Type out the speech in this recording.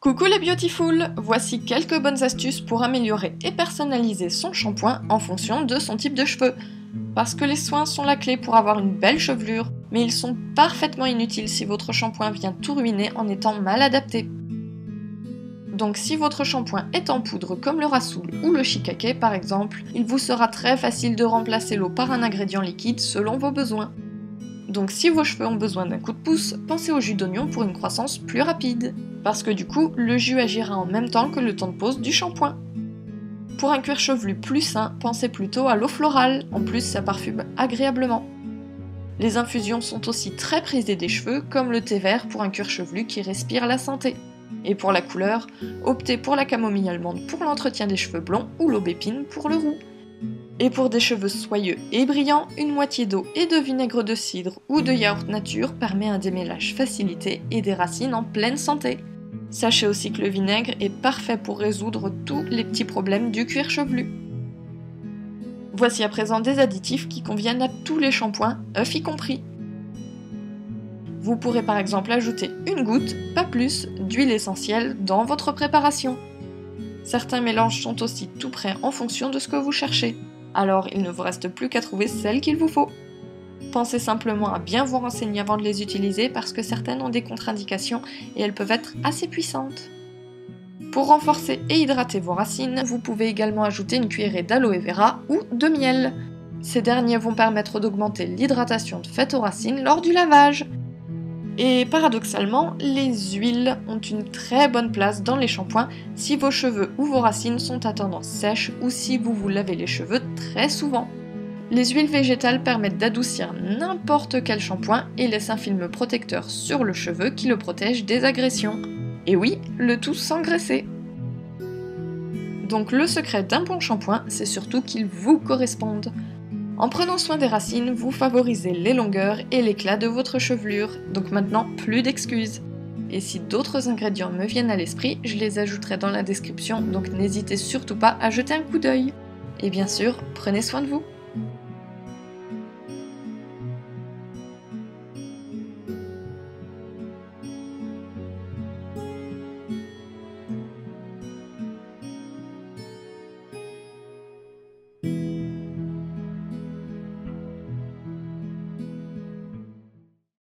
Coucou les beautiful! Voici quelques bonnes astuces pour améliorer et personnaliser son shampoing en fonction de son type de cheveux. Parce que les soins sont la clé pour avoir une belle chevelure, mais ils sont parfaitement inutiles si votre shampoing vient tout ruiner en étant mal adapté. Donc si votre shampoing est en poudre comme le Rassoul ou le Shikake par exemple, il vous sera très facile de remplacer l'eau par un ingrédient liquide selon vos besoins. Donc si vos cheveux ont besoin d'un coup de pouce, pensez au jus d'oignon pour une croissance plus rapide. Parce que du coup, le jus agira en même temps que le temps de pose du shampoing. Pour un cuir chevelu plus sain, pensez plutôt à l'eau florale, en plus ça parfume agréablement. Les infusions sont aussi très prisées des cheveux, comme le thé vert pour un cuir chevelu qui respire la santé. Et pour la couleur, optez pour la camomille allemande pour l'entretien des cheveux blonds ou l'aubépine pour le roux. Et pour des cheveux soyeux et brillants, une moitié d'eau et de vinaigre de cidre ou de yaourt nature permet un démêlage facilité et des racines en pleine santé. Sachez aussi que le vinaigre est parfait pour résoudre tous les petits problèmes du cuir chevelu. Voici à présent des additifs qui conviennent à tous les shampoings, œufs y compris. Vous pourrez par exemple ajouter une goutte, pas plus, d'huile essentielle dans votre préparation. Certains mélanges sont aussi tout prêts en fonction de ce que vous cherchez. Alors il ne vous reste plus qu'à trouver celle qu'il vous faut. Pensez simplement à bien vous renseigner avant de les utiliser parce que certaines ont des contre-indications et elles peuvent être assez puissantes. Pour renforcer et hydrater vos racines, vous pouvez également ajouter une cuillerée d'aloe vera ou de miel. Ces derniers vont permettre d'augmenter l'hydratation faite aux racines lors du lavage. Et paradoxalement, les huiles ont une très bonne place dans les shampoings si vos cheveux ou vos racines sont à tendance sèche ou si vous vous lavez les cheveux très souvent. Les huiles végétales permettent d'adoucir n'importe quel shampoing et laissent un film protecteur sur le cheveu qui le protège des agressions. Et oui, le tout sans graisser. Donc le secret d'un bon shampoing, c'est surtout qu'il vous corresponde. En prenant soin des racines, vous favorisez les longueurs et l'éclat de votre chevelure, donc maintenant plus d'excuses. Et si d'autres ingrédients me viennent à l'esprit, je les ajouterai dans la description, donc n'hésitez surtout pas à jeter un coup d'œil. Et bien sûr, prenez soin de vous.